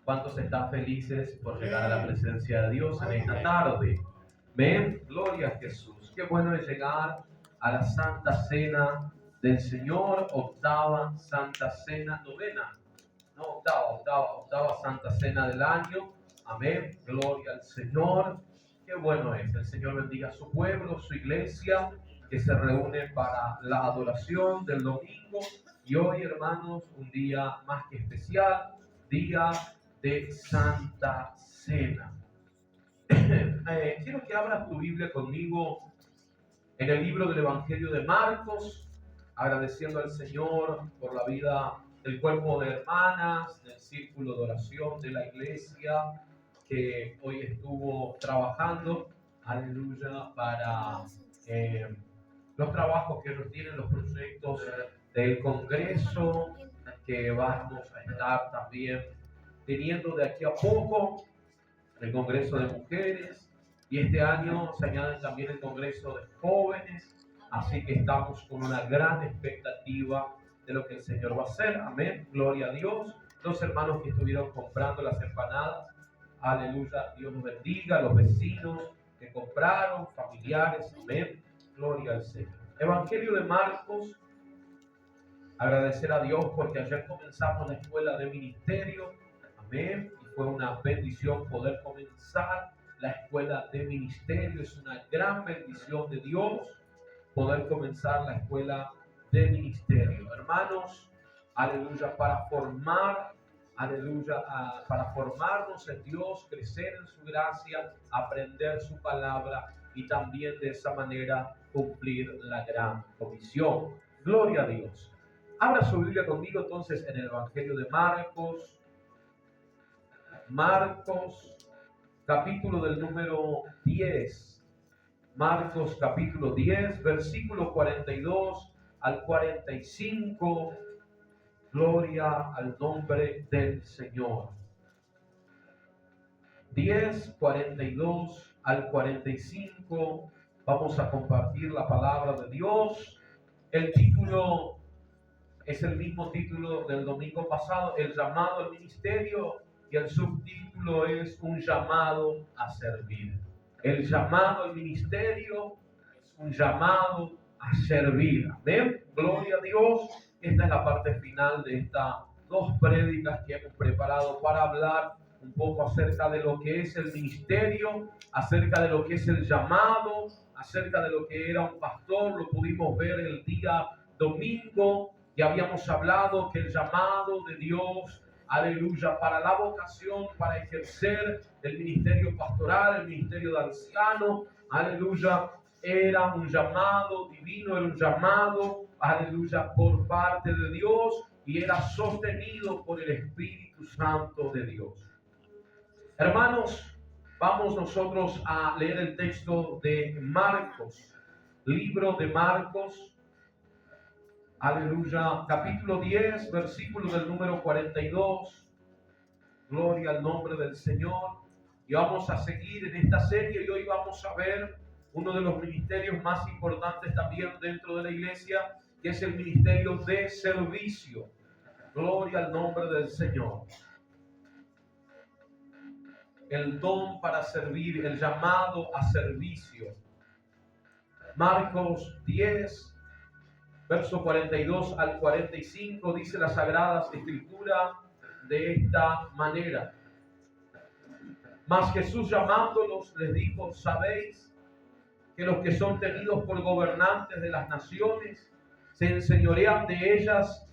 ¿Cuántos están felices por llegar a la presencia de Dios en esta tarde? Amén. Gloria a Jesús. Qué bueno es llegar a la Santa Cena del Señor, octava Santa Cena, novena. No, octava Santa Cena del año. Amén. Gloria al Señor. Qué bueno es. El Señor bendiga a su pueblo, su iglesia, que se reúne para la adoración del domingo. Y hoy, hermanos, un día más que especial, día de Santa Cena. Quiero que abras tu Biblia conmigo en el libro del Evangelio de Marcos, agradeciendo al Señor por la vida del cuerpo de hermanas, del círculo de oración de la iglesia, que hoy estuvo trabajando, aleluya, para los trabajos que ellos tienen, los proyectos del Congreso, que vamos a estar también teniendo de aquí a poco, el Congreso de Mujeres, y este año se añade también el Congreso de Jóvenes, así que estamos con una gran expectativa de lo que el Señor va a hacer. Amén, gloria a Dios. Los hermanos que estuvieron comprando las empanadas, aleluya, Dios los bendiga, los vecinos que compraron, familiares, amén, gloria al Señor. Evangelio de Marcos, agradecer a Dios porque ayer comenzamos la escuela de ministerio, amén, y fue una bendición poder comenzar la escuela de ministerio. Es una gran bendición de Dios poder comenzar la escuela de ministerio, hermanos, aleluya, para formar, aleluya, para formarnos en Dios, crecer en su gracia, aprender su palabra y también de esa manera cumplir la gran comisión. Gloria a Dios. Abra su Biblia conmigo entonces en el Evangelio de Marcos, capítulo del número 10. Marcos capítulo 10, versículo 42 al 45. Gloria al nombre del Señor. 10, 42 al 45. Vamos a compartir la palabra de Dios. El título es el mismo título del domingo pasado, el llamado al ministerio, y el subtítulo es un llamado a servir. El llamado al ministerio es un llamado a servir. Amén. Gloria a Dios. Esta es la parte final de estas dos prédicas que hemos preparado para hablar un poco acerca de lo que es el ministerio, acerca de lo que es el llamado, acerca de lo que era un pastor. Lo pudimos ver el día domingo y habíamos hablado que el llamado de Dios, aleluya, para la vocación, para ejercer el ministerio pastoral, el ministerio de anciano, aleluya, era un llamado divino, era un llamado, aleluya, por parte de Dios y era sostenido por el Espíritu Santo de Dios. Hermanos, vamos nosotros a leer el texto de Marcos, libro de Marcos, aleluya, capítulo 10, versículo del número 42. Gloria al nombre del Señor. Y vamos a seguir en esta serie y hoy vamos a ver uno de los ministerios más importantes también dentro de la iglesia, que es el ministerio de servicio. Gloria al nombre del Señor. El don para servir, el llamado a servicio. Marcos 10, verso 42 al 45, dice la Sagrada Escritura de esta manera. Mas Jesús llamándolos les dijo: ¿sabéis que los que son tenidos por gobernantes de las naciones se enseñorean de ellas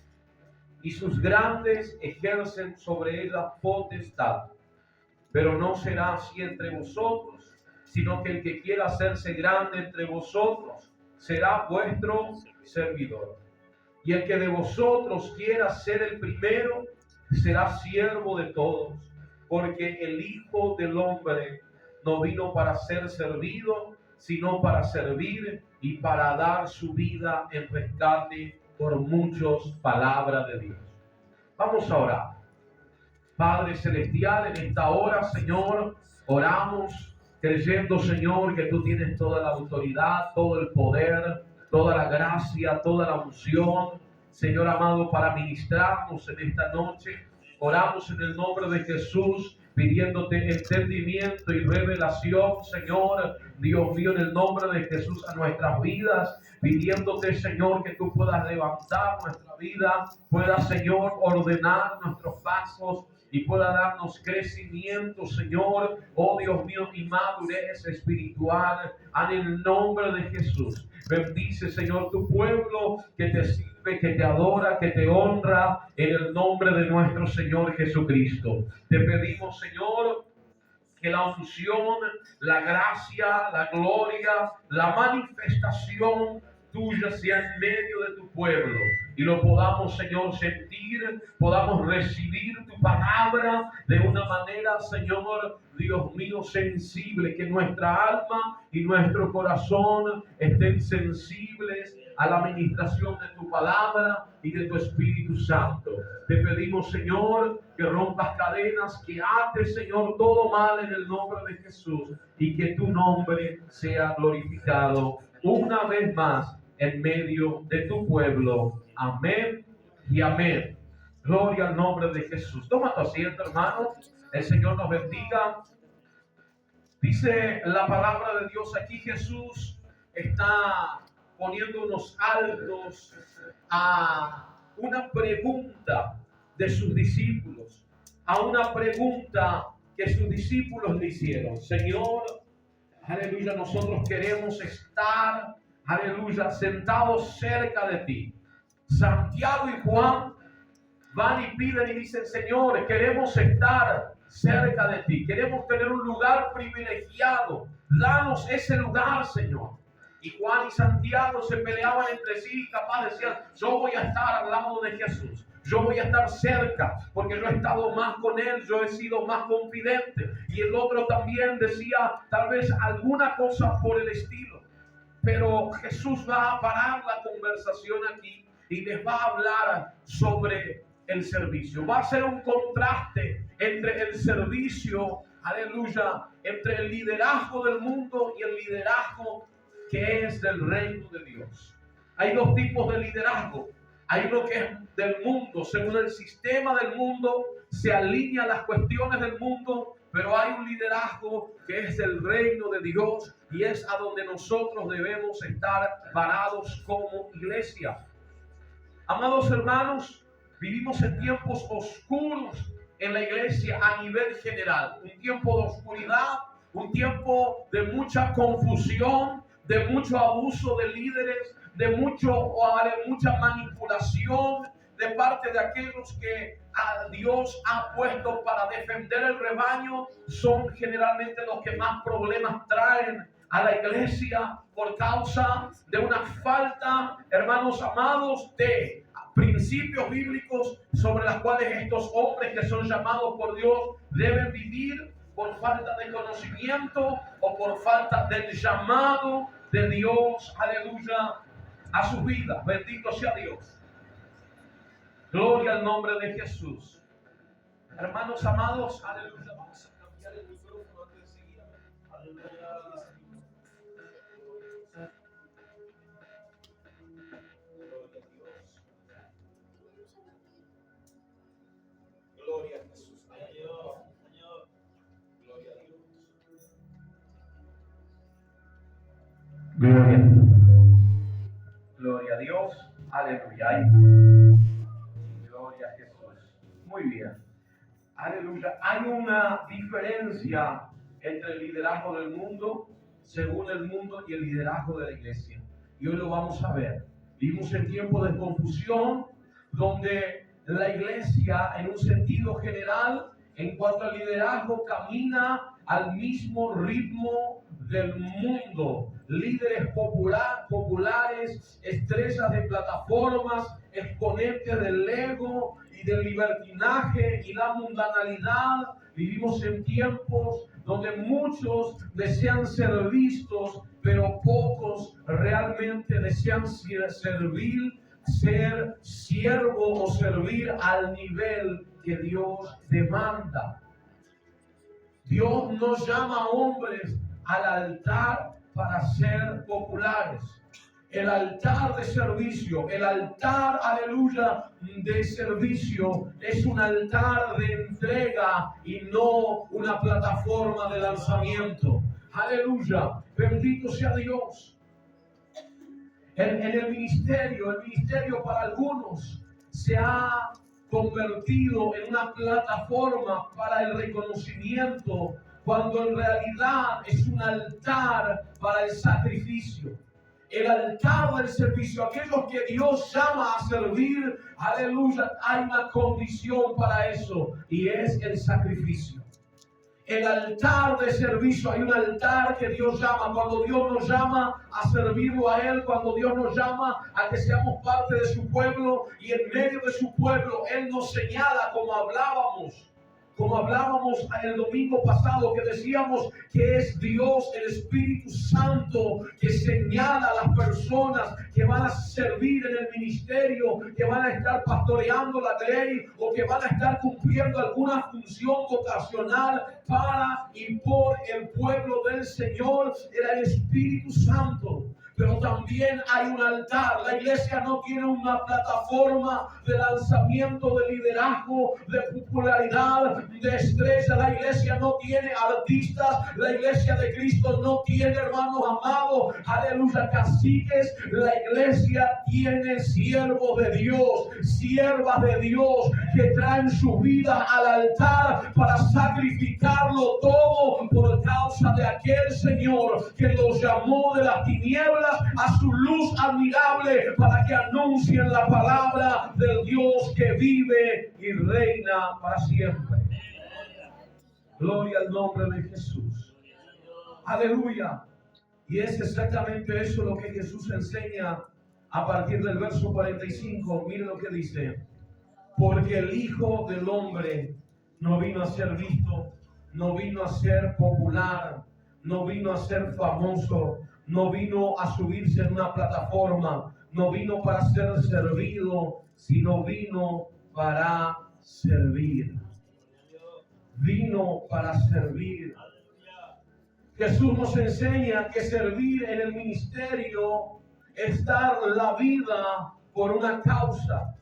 y sus grandes ejercen sobre ellas potestad? Pero no será así entre vosotros, sino que el que quiera hacerse grande entre vosotros será vuestro servidor. Y el que de vosotros quiera ser el primero será siervo de todos, porque el Hijo del Hombre no vino para ser servido, sino para servir y para dar su vida en rescate por muchos. Palabra de Dios. Vamos a orar. Padre Celestial, en esta hora, Señor, oramos creyendo, Señor, que tú tienes toda la autoridad, todo el poder, toda la gracia, toda la unción, Señor amado, para ministrarnos en esta noche. Oramos en el nombre de Jesús, pidiéndote entendimiento y revelación, Señor, Dios mío, en el nombre de Jesús a nuestras vidas, pidiéndote, Señor, que tú puedas levantar nuestra vida, puedas, Señor, ordenar nuestros pasos y pueda darnos crecimiento, Señor, oh Dios mío, y madurez espiritual, en el nombre de Jesús. Bendice, Señor, tu pueblo que te sirve, que te adora, que te honra, en el nombre de nuestro Señor Jesucristo. Te pedimos, Señor, que la unción, la gracia, la gloria, la manifestación tuya sea en medio de tu pueblo y lo podamos, Señor, sentir, podamos recibir tu palabra de una manera, Señor, Dios mío, sensible, que nuestra alma y nuestro corazón estén sensibles a la administración de tu palabra y de tu Espíritu Santo. Te pedimos, Señor, que rompas cadenas, que ates, Señor, todo mal en el nombre de Jesús y que tu nombre sea glorificado una vez más en medio de tu pueblo. Amén y amén. Gloria al nombre de Jesús. Toma tu asiento, hermano. El Señor nos bendiga. Dice la palabra de Dios aquí, Jesús está poniendo unos altos a una pregunta de sus discípulos, a una pregunta que sus discípulos le hicieron. Señor, aleluya, nosotros queremos estar, aleluya, sentados cerca de ti. Santiago y Juan van y piden y dicen, Señor, queremos estar cerca de ti, queremos tener un lugar privilegiado, danos ese lugar, Señor. Y Juan y Santiago se peleaban entre sí y capaz decían, yo voy a estar al lado de Jesús, yo voy a estar cerca, porque yo he estado más con él, yo he sido más confidente. Y el otro también decía tal vez alguna cosa por el estilo. Pero Jesús va a parar la conversación aquí y les va a hablar sobre el servicio. Va a ser un contraste entre el servicio, aleluya, entre el liderazgo del mundo y el liderazgo que es del reino de Dios. Hay dos tipos de liderazgo. Hay uno que es del mundo, según el sistema del mundo, se alinea a las cuestiones del mundo, pero hay un liderazgo que es del reino de Dios y es a donde nosotros debemos estar parados como iglesia. Amados hermanos, vivimos en tiempos oscuros en la iglesia a nivel general. Un tiempo de oscuridad, un tiempo de mucha confusión, de mucho abuso de líderes, de mucha manipulación de parte de aquellos que a Dios ha puesto para defender el rebaño. Son generalmente los que más problemas traen a la iglesia por causa de una falta, hermanos amados, de principios bíblicos sobre las cuales estos hombres que son llamados por Dios deben vivir, por falta de conocimiento o por falta del llamado de Dios, aleluya, a sus vidas. Bendito sea Dios. Gloria al nombre de Jesús. Hermanos amados, aleluya. Vamos a cambiar el micrófono antes de seguir. Aleluya. Gloria a Jesús. Señor. Gloria a Dios. Gloria a Dios. Aleluya. Gloria a Jesús. Muy bien. Aleluya. Hay una diferencia entre el liderazgo del mundo, según el mundo, y el liderazgo de la iglesia. Y hoy lo vamos a ver. Vivimos en tiempos de confusión, donde la iglesia, en un sentido general, en cuanto al liderazgo, camina al mismo ritmo del mundo. Líderes populares, estrellas de plataformas, exponentes del ego y del libertinaje y la mundanalidad. Vivimos en tiempos donde muchos desean ser vistos, pero pocos realmente desean servir, ser siervo o servir al nivel que Dios demanda. Dios no llama a hombres al altar para ser populares. El altar de servicio, el altar, aleluya, de servicio es un altar de entrega y no una plataforma de lanzamiento. Aleluya, bendito sea Dios. En el ministerio para algunos se ha convertido en una plataforma para el reconocimiento, cuando en realidad es un altar para el sacrificio. El altar del servicio, aquellos que Dios llama a servir, aleluya, hay una condición para eso y es el sacrificio. El altar de servicio, hay un altar que Dios llama, cuando Dios nos llama a servirlo a Él, cuando Dios nos llama a que seamos parte de su pueblo y en medio de su pueblo Él nos señala, como hablábamos el domingo pasado, que decíamos que es Dios, el Espíritu Santo, que señala a las personas que van a servir en el ministerio, que van a estar pastoreando la ley o que van a estar cumpliendo alguna función vocacional para y por el pueblo del Señor. Era el Espíritu Santo. Pero también hay un altar. La iglesia no tiene una plataforma de lanzamiento, de liderazgo, de popularidad, de estrella. La iglesia no tiene artistas. La iglesia de Cristo no tiene, hermanos amados, aleluya, caciques. La iglesia tiene siervos de Dios, siervas de Dios, que traen su vida al altar para sacrificarlo todo por causa de aquel Señor que los llamó de las tinieblas a su luz admirable, para que anuncien la palabra del Dios que vive y reina para siempre. Gloria al nombre de Jesús. Aleluya. Y es exactamente eso lo que Jesús enseña a partir del verso 45. Mire lo que dice: porque el Hijo del Hombre no vino a ser visto, no vino a ser popular, no vino a ser famoso, no vino a subirse en una plataforma, no vino para ser servido, sino vino para servir. Vino para servir. Jesús nos enseña que servir en el ministerio es dar la vida por una causa.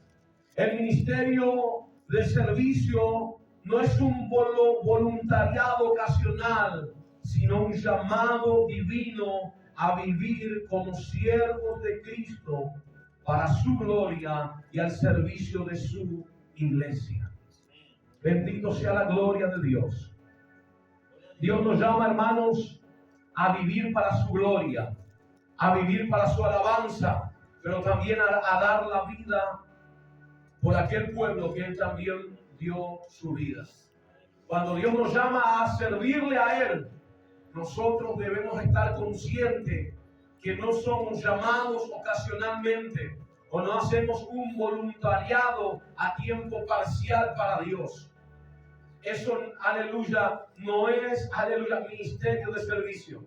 El ministerio de servicio no es un voluntariado ocasional, sino un llamado divino a vivir como siervos de Cristo para su gloria y al servicio de su iglesia. Bendito sea la gloria de Dios. Dios nos llama, hermanos, a vivir para su gloria, a vivir para su alabanza, pero también a dar la vida por aquel pueblo que Él también dio su vida. Cuando Dios nos llama a servirle a Él, nosotros debemos estar conscientes que no somos llamados ocasionalmente o no hacemos un voluntariado a tiempo parcial para Dios. Eso, aleluya, no es, aleluya, ministerio de servicio.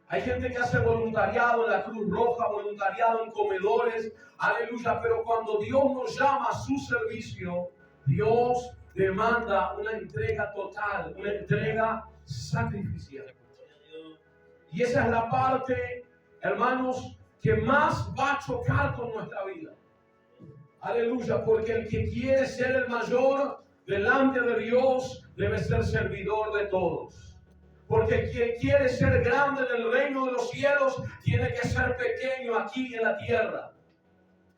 Hay gente que hace voluntariado en la Cruz Roja, voluntariado en comedores, aleluya, pero cuando Dios nos llama a su servicio, Dios demanda una entrega total, una entrega sacrificial. Y esa es la parte, hermanos, que más va a chocar con nuestra vida. Aleluya, porque el que quiere ser el mayor delante de Dios debe ser servidor de todos. Porque quien quiere ser grande en el reino de los cielos tiene que ser pequeño aquí en la tierra.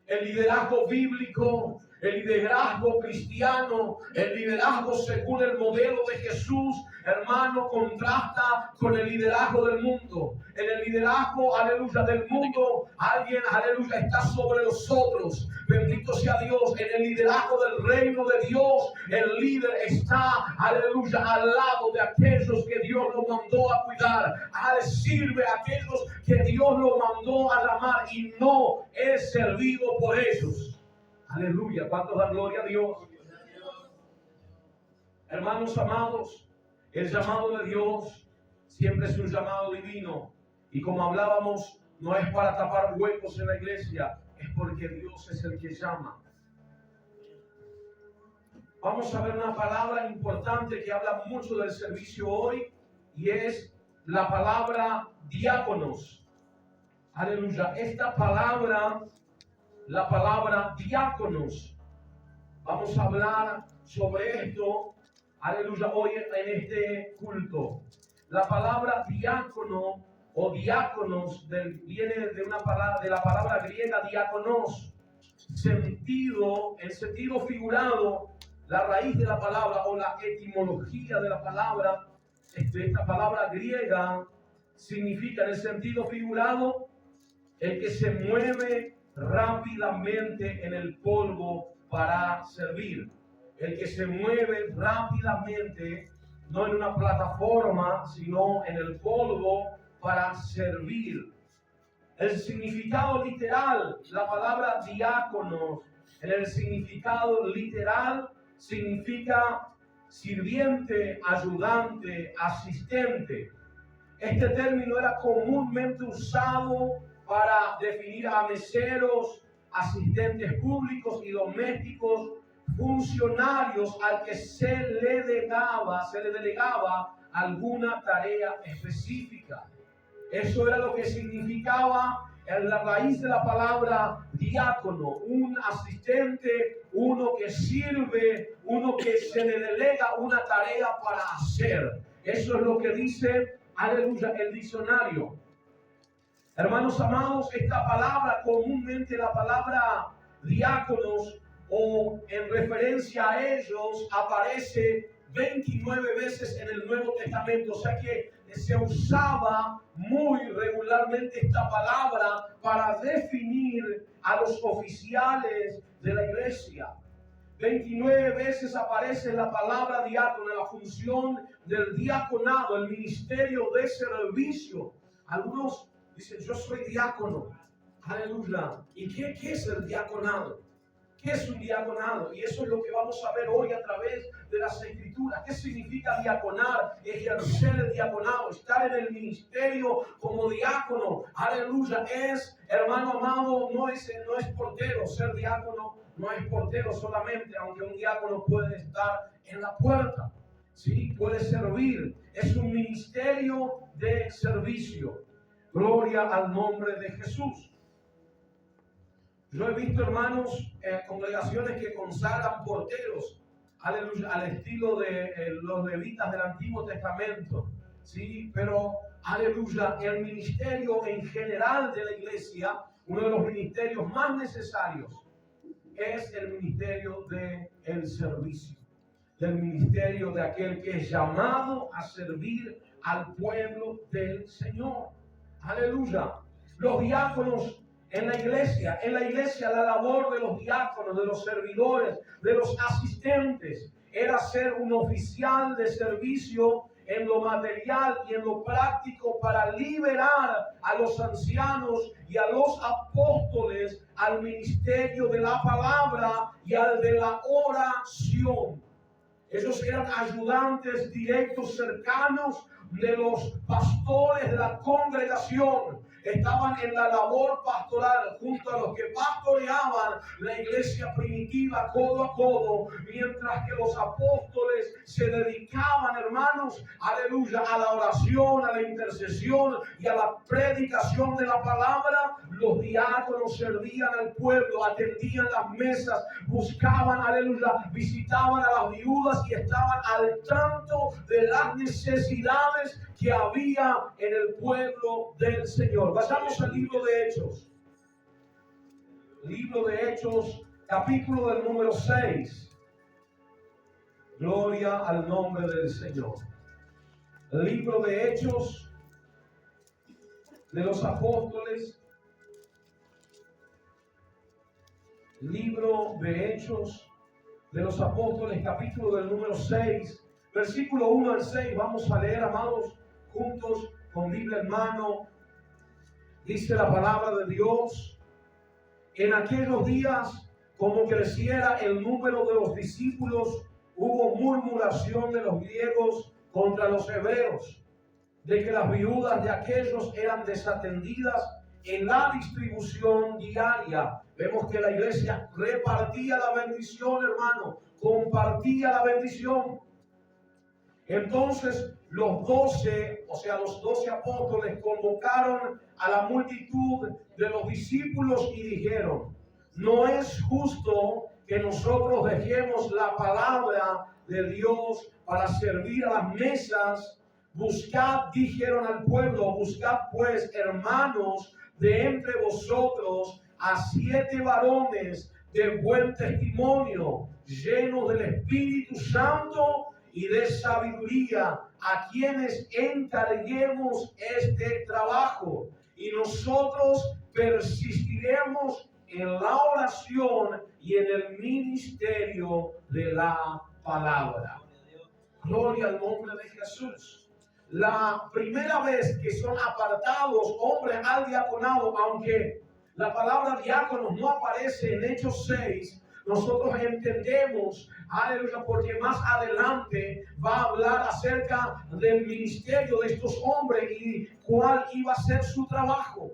El liderazgo bíblico, el liderazgo cristiano, el liderazgo según el modelo de Jesús, hermano, contrasta con el liderazgo del mundo. En el liderazgo, aleluya, del mundo, alguien, aleluya, está sobre los otros. Bendito sea Dios. En el liderazgo del reino de Dios, el líder está, aleluya, al lado de aquellos que Dios lo mandó a cuidar. Sirve a aquellos que Dios lo mandó a llamar y no es servido por ellos. Aleluya. ¿Cuántos dan gloria a Dios? Hermanos amados, el llamado de Dios siempre es un llamado divino. Y como hablábamos, no es para tapar huecos en la iglesia, es porque Dios es el que llama. Vamos a ver una palabra importante que habla mucho del servicio hoy, y es la palabra diáconos. Aleluya. Esta palabra, la palabra diáconos, vamos a hablar sobre esto, aleluya, hoy en este culto. La palabra diácono o diáconos viene de una palabra, de la palabra griega diáconos, en sentido figurado, la raíz de la palabra o la etimología de la palabra, esta palabra griega significa en el sentido figurado el que se mueve rápidamente en el polvo para servir. El que se mueve rápidamente, no en una plataforma, sino en el polvo para servir. El significado literal, la palabra diáconos, en el significado literal significa sirviente, ayudante, asistente. Este término era comúnmente usado para definir a meseros, asistentes públicos y domésticos, funcionarios al que se le delegaba alguna tarea específica. Eso era lo que significaba en la raíz de la palabra diácono, un asistente, uno que sirve, uno que se le delega una tarea para hacer. Eso es lo que dice, aleluya, el diccionario. Hermanos amados, esta palabra, comúnmente la palabra diáconos o en referencia a ellos, aparece 29 veces en el Nuevo Testamento. O sea que se usaba muy regularmente esta palabra para definir a los oficiales de la iglesia. 29 veces aparece la palabra diácono, la función del diaconado, el ministerio de servicio. Algunos dicen, yo soy diácono. Aleluya. ¿Y qué es el diaconado? ¿Qué es un diaconado? Y eso es lo que vamos a ver hoy a través de las Escrituras. ¿Qué significa diaconar? Ejercer el diaconado, estar en el ministerio como diácono. Aleluya. Hermano amado, no es portero. Ser diácono no es portero solamente, aunque un diácono puede estar en la puerta. Sí, puede servir. Es un ministerio de servicio. Gloria al nombre de Jesús. Yo he visto, hermanos, congregaciones que consagran porteros, aleluya, al estilo de los levitas del Antiguo Testamento, ¿sí? Pero, aleluya, el ministerio en general de la iglesia, uno de los ministerios más necesarios, es el ministerio del servicio, del ministerio de aquel que es llamado a servir al pueblo del Señor. Aleluya. Los diáconos en la iglesia la labor de los diáconos, de los servidores, de los asistentes, era ser un oficial de servicio en lo material y en lo práctico para liberar a los ancianos y a los apóstoles al ministerio de la palabra y al de la oración. Ellos eran ayudantes directos, cercanos de los pastores de la congregación. Estaban en la labor pastoral junto a los que pastoreaban la iglesia primitiva codo a codo, mientras que los apóstoles se dedicaban, hermanos, aleluya, a la oración, a la intercesión y a la predicación de la palabra. Los diáconos servían al pueblo, atendían las mesas, buscaban, aleluya, visitaban a las viudas y estaban al tanto de las necesidades que había en el pueblo del Señor. Vayamos al libro de Hechos. Libro de Hechos, capítulo del número 6. Gloria al nombre del Señor. Libro de Hechos de los apóstoles. Libro de Hechos de los apóstoles, capítulo del número 6, versículo 1 al 6. Vamos a leer, amados, juntos, con Biblia en mano. Dice la palabra de Dios: en aquellos días, como creciera el número de los discípulos, hubo murmuración de los griegos contra los hebreos, de que las viudas de aquellos eran desatendidas en la distribución diaria. Vemos que la iglesia repartía la bendición, hermano, compartía la bendición. Entonces los 12, o sea, los 12 apóstoles convocaron a la multitud de los discípulos y dijeron: no es justo que nosotros dejemos la palabra de Dios para servir a las mesas. Buscad, dijeron al pueblo, buscad pues, hermanos, de entre vosotros a 7 varones de buen testimonio, llenos del Espíritu Santo y de sabiduría, a quienes encarguemos este trabajo, y nosotros persistiremos en la oración y en el ministerio de la palabra. Gloria al nombre de Jesús. La primera vez que son apartados hombres al diaconado, aunque la palabra diáconos no aparece en Hechos 6, nosotros entendemos, aleluya, porque más adelante va a hablar acerca del ministerio de estos hombres y cuál iba a ser su trabajo.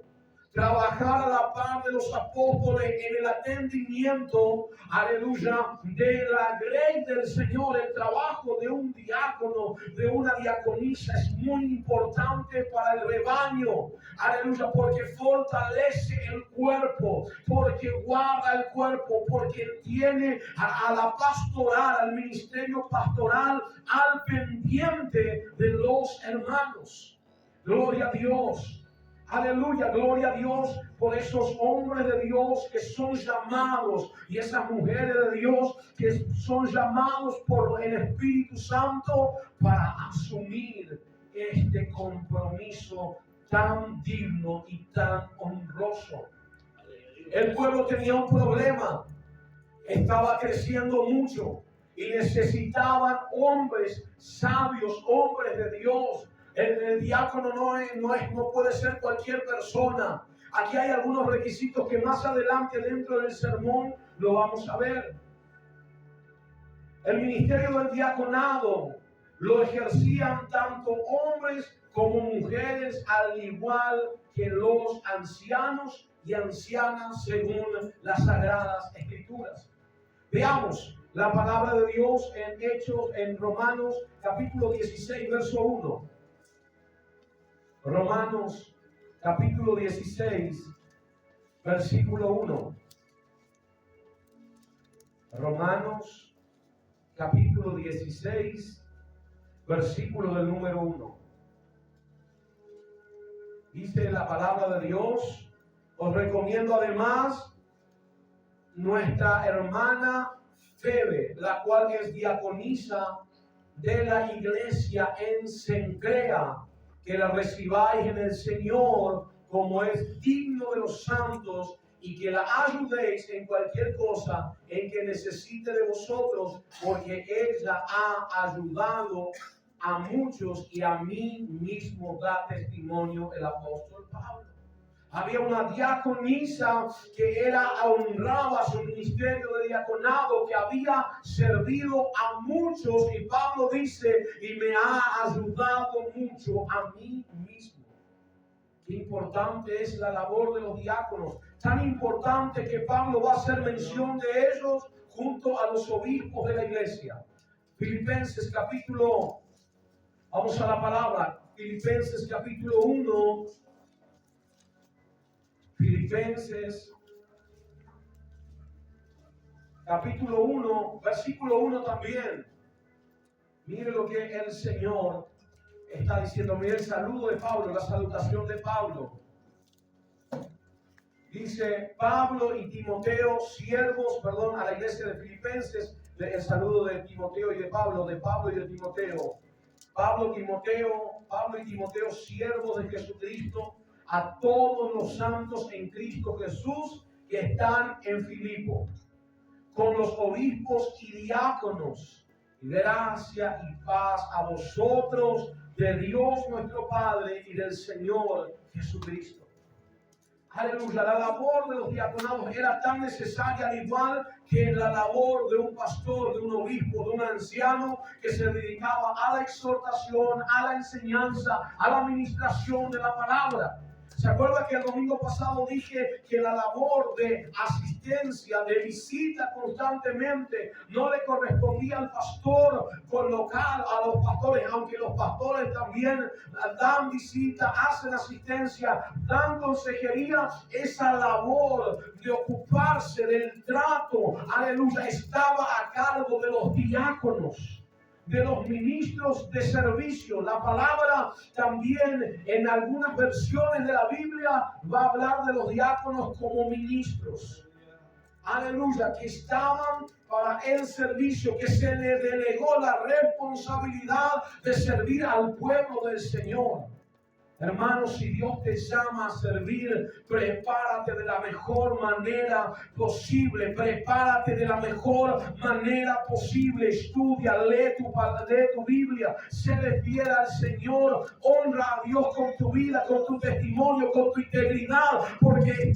Trabajar a la par de los apóstoles en el atendimiento, aleluya, de la grey del Señor. El trabajo de un diácono, de una diaconisa, es muy importante para el rebaño, aleluya, porque fortalece el cuerpo, porque guarda el cuerpo, porque tiene a la pastoral, al ministerio pastoral, al pendiente de los hermanos. Gloria a Dios. Aleluya, gloria a Dios por esos hombres de Dios que son llamados y esas mujeres de Dios que son llamados por el Espíritu Santo para asumir este compromiso tan digno y tan honroso. El pueblo tenía un problema, estaba creciendo mucho y necesitaban hombres sabios, hombres de Dios. El diácono no puede ser cualquier persona. Aquí hay algunos requisitos que más adelante dentro del sermón lo vamos a ver. El ministerio del diaconado lo ejercían tanto hombres como mujeres, al igual que los ancianos y ancianas según las Sagradas Escrituras. Veamos la palabra de Dios en Hechos, en Romanos capítulo 16, verso 1. Romanos capítulo 16, versículo 1. Romanos capítulo 16, versículo del número 1. Dice la palabra de Dios: os recomiendo además nuestra hermana Febe, la cual es diaconisa de la iglesia en Cencrea, que la recibáis en el Señor como es digno de los santos, y que la ayudéis en cualquier cosa en que necesite de vosotros, porque ella ha ayudado a muchos y a mí mismo da testimonio el apóstol Pablo. Había una diaconisa que honraba su ministerio de diaconado, que había servido a muchos, y Pablo dice: y me ha ayudado mucho a mí mismo. Qué importante es la labor de los diáconos, tan importante que Pablo va a hacer mención de ellos junto a los obispos de la iglesia. Filipenses capítulo, vamos a la palabra, Filipenses capítulo 1. Filipenses capítulo 1, versículo 1 también. Mire lo que el Señor está diciendo. Mire el saludo de Pablo, la salutación de Pablo. Dice: Pablo y Timoteo, siervos, a la iglesia de Filipenses, el saludo de Timoteo y de Pablo y de Timoteo. Pablo y Timoteo, siervos de Jesucristo, a todos los santos en Cristo Jesús que están en Filipo, con los obispos y diáconos, gracia y paz a vosotros de Dios nuestro Padre y del Señor Jesucristo. Aleluya, la labor de los diaconados era tan necesaria, al igual que la labor de un pastor, de un obispo, de un anciano que se dedicaba a la exhortación, a la enseñanza, a la administración de la palabra. ¿Se acuerda que el domingo pasado dije que la labor de asistencia, de visita constantemente, no le correspondía al pastor local, a los pastores, aunque los pastores también dan visita, hacen asistencia, dan consejería? Esa labor de ocuparse del trato, aleluya, estaba a cargo de los diáconos, de los ministros de servicio. La palabra también en algunas versiones de la Biblia va a hablar de los diáconos como ministros. Aleluya, que estaban para el servicio, que se le delegó la responsabilidad de servir al pueblo del Señor. Hermanos, si Dios te llama a servir, prepárate de la mejor manera posible. Prepárate de la mejor manera posible. Estudia, lee tu Biblia. Séle fiel al Señor. Honra a Dios con tu vida, con tu testimonio, con tu integridad. Porque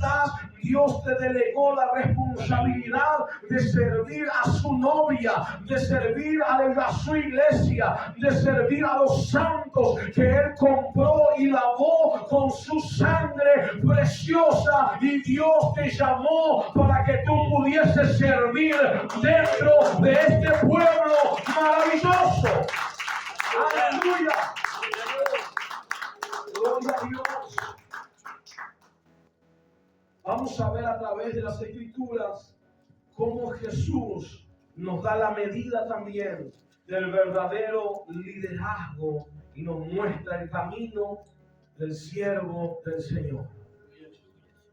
Dios te delegó la responsabilidad de servir a su novia, de servir a su iglesia, de servir a los santos que Él compró y lavó con su sangre preciosa, y Dios te llamó para que tú pudieses servir dentro de este pueblo maravilloso. Aleluya. Gloria a Dios. Vamos a ver a través de las Escrituras cómo Jesús nos da la medida también del verdadero liderazgo y nos muestra el camino del siervo del Señor.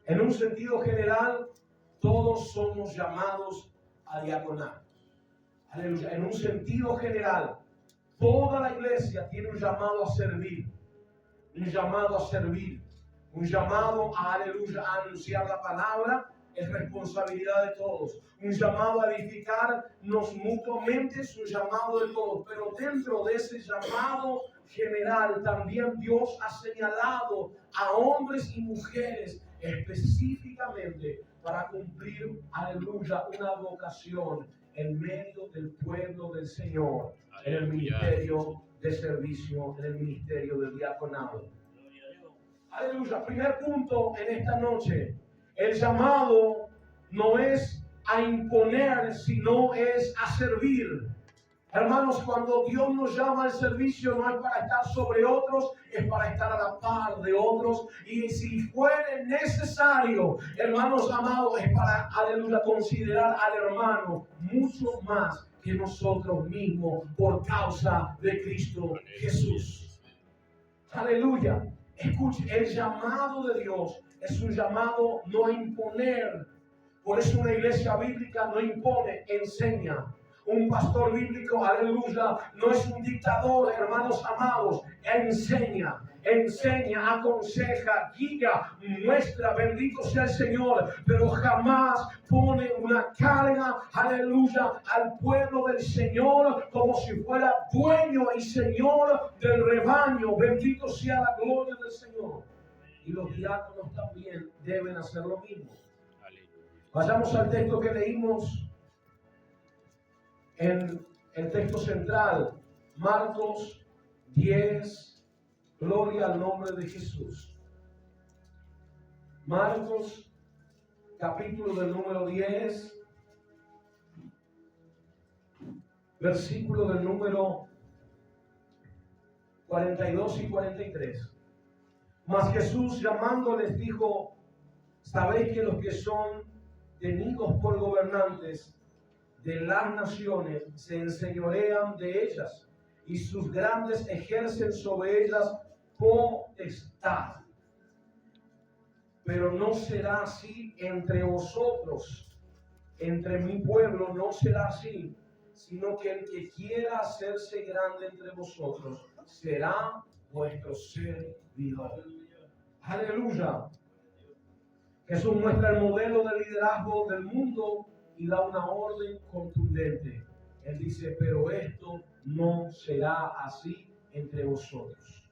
En un sentido general, todos somos llamados a diaconar. Aleluya. En un sentido general, toda la iglesia tiene un llamado a servir. Un llamado a servir. Un llamado a, aleluya, a anunciar la palabra. Es responsabilidad de todos. Un llamado a edificarnos mutuamente es un llamado de todos. Pero dentro de ese llamado general también Dios ha señalado a hombres y mujeres específicamente para cumplir, aleluya, una vocación en medio del pueblo del Señor, en el ministerio de servicio, en el ministerio del diaconado. Aleluya. Primer punto en esta noche: el llamado no es a imponer, sino es a servir. Hermanos, cuando Dios nos llama al servicio, no es para estar sobre otros, es para estar a la par de otros. Y si fuere necesario, hermanos amados, es para, aleluya, considerar al hermano mucho más que nosotros mismos por causa de Cristo Jesús. Aleluya. Escuche, el llamado de Dios es un llamado no a imponer. Por eso una iglesia bíblica no impone, enseña. Un pastor bíblico, aleluya, no es un dictador, hermanos amados. Enseña, aconseja, guía, muestra, bendito sea el Señor, pero jamás pone una carga, aleluya, al pueblo del Señor como si fuera dueño y Señor del rebaño. Bendito sea la gloria del Señor. Y los diáconos también deben hacer lo mismo. Vayamos al texto que leímos en el texto central, Marcos 10, gloria al nombre de Jesús. Marcos, capítulo del número 10, versículo del número 42 y 43. Mas Jesús llamándoles dijo: sabéis que los que son tenidos por gobernantes de las naciones se enseñorean de ellas, y sus grandes ejercen sobre ellas potestad. Pero no será así entre vosotros, entre mi pueblo no será así, sino que el que quiera hacerse grande entre vosotros será vuestro servidor. Aleluya. Jesús muestra el modelo de liderazgo del mundo y da una orden contundente. Él dice: pero esto no será así entre vosotros.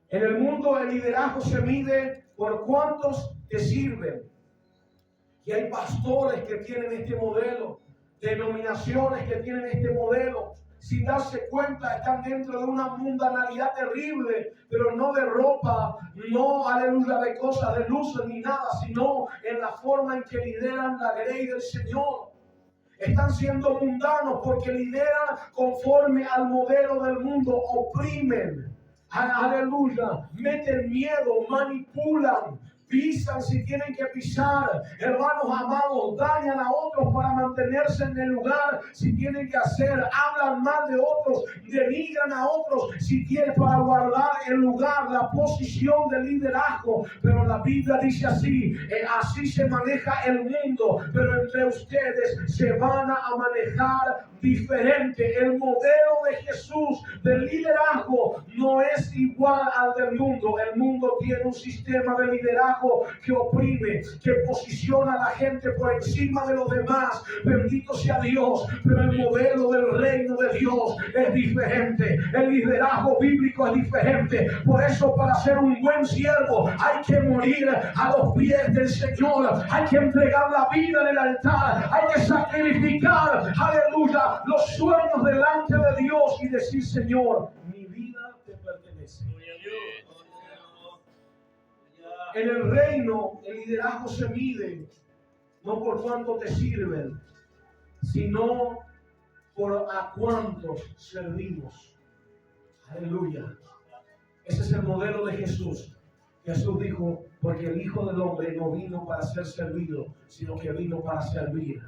En el mundo el liderazgo se mide por cuántos te sirven. Y hay pastores que tienen este modelo, denominaciones que tienen este modelo, sin darse cuenta, están dentro de una mundanalidad terrible, pero no de ropa, no, aleluya, de cosas, de luces ni nada, sino en la forma en que lideran la grey del Señor. Están siendo mundanos porque lideran conforme al modelo del mundo, oprimen, aleluya, meten miedo, manipulan, pisan si tienen que pisar, hermanos amados, dañan a otros para mantenerse en el lugar si tienen que hacer, hablan mal de otros, denigran a otros si quieren para guardar el lugar, la posición de liderazgo. Pero la Biblia dice así, así se maneja el mundo, pero entre ustedes se van a manejar diferente. El modelo de Jesús del liderazgo no es igual al del mundo. El mundo tiene un sistema de liderazgo que oprime, que posiciona a la gente por encima de los demás. Bendito sea Dios, pero el modelo del reino de Dios es diferente. El liderazgo bíblico es diferente. Por eso, para ser un buen siervo hay que morir a los pies del Señor, hay que entregar la vida en el altar, hay que sacrificar, aleluya, los sueños delante de Dios y decir: Señor, mi vida te pertenece. En el reino, el liderazgo se mide no por cuánto te sirven, sino por a cuántos servimos. Aleluya. Ese es el modelo de Jesús. Jesús dijo: porque el Hijo del Hombre no vino para ser servido, sino que vino para servir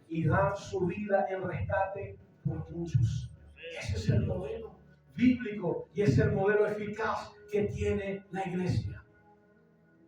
y dar su vida en rescate por muchos. Ese es el modelo bíblico y es el modelo eficaz que tiene la iglesia.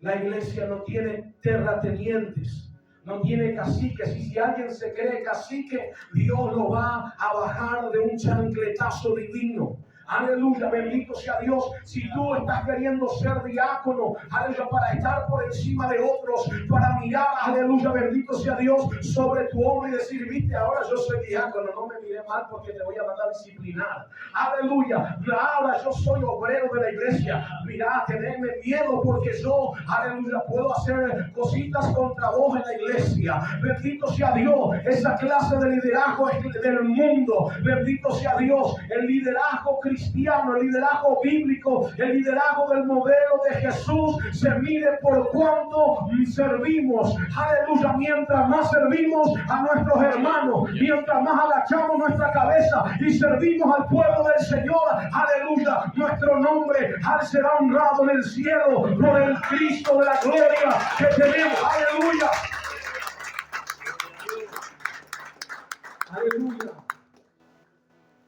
La iglesia no tiene terratenientes, no tiene caciques, y si alguien se cree cacique, Dios lo va a bajar de un chancletazo divino. Aleluya, bendito sea Dios. Si tú estás queriendo ser diácono, aleluya, para estar por encima de otros, para mirar, aleluya, bendito sea Dios, sobre tu hombro y decir: viste, ahora yo soy diácono, no me mire mal porque te voy a mandar a disciplinar. Aleluya, ahora yo soy obrero de la iglesia. Mirá, tenedme miedo porque yo, aleluya, puedo hacer cositas contra vos en la iglesia. Bendito sea Dios. Esa clase de liderazgo es del mundo. Bendito sea Dios. El liderazgo cristiano, el liderazgo bíblico, el liderazgo del modelo de Jesús se mide por cuánto servimos. Aleluya, mientras más servimos a nuestros hermanos, mientras más agachamos nuestra cabeza y servimos al pueblo del Señor, aleluya, nuestro nombre será honrado en el cielo por el Cristo de la gloria que tenemos. Aleluya. Aleluya.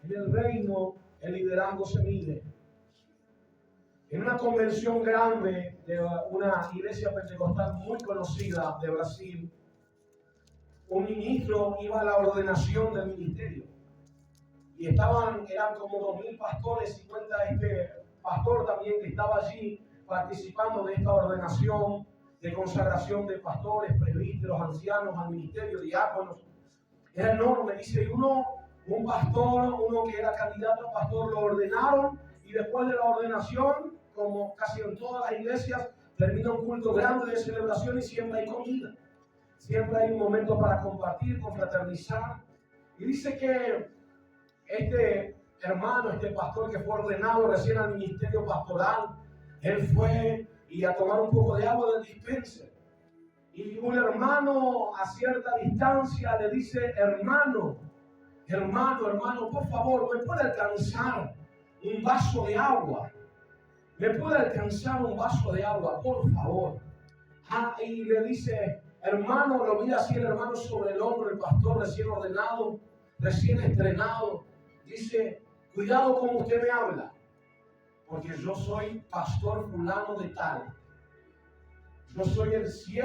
En el reino, el liderazgo se mide. En una convención grande de una iglesia pentecostal muy conocida de Brasil, un ministro iba a la ordenación del ministerio. Y eran como 2000 pastores, y cuenta este pastor también que estaba allí participando de esta ordenación de consagración de pastores, presbíteros, ancianos al ministerio, diáconos. Era enorme, dice, y un pastor, uno que era candidato a pastor, lo ordenaron, y después de la ordenación, como casi en todas las iglesias, termina un culto grande de celebración y siempre hay comida. Siempre hay un momento para compartir, confraternizar. Y dice que este hermano, este pastor que fue ordenado recién al ministerio pastoral, él fue y a tomar un poco de agua del dispenser. Y un hermano a cierta distancia le dice: hermano, por favor, ¿me puede alcanzar un vaso de agua? ¿Me puede alcanzar un vaso de agua, por favor? Y le dice: hermano, lo mira así el hermano sobre el hombro, el pastor recién ordenado, recién estrenado. Dice: cuidado como usted me habla, porque yo soy pastor fulano de tal. Yo soy el siervo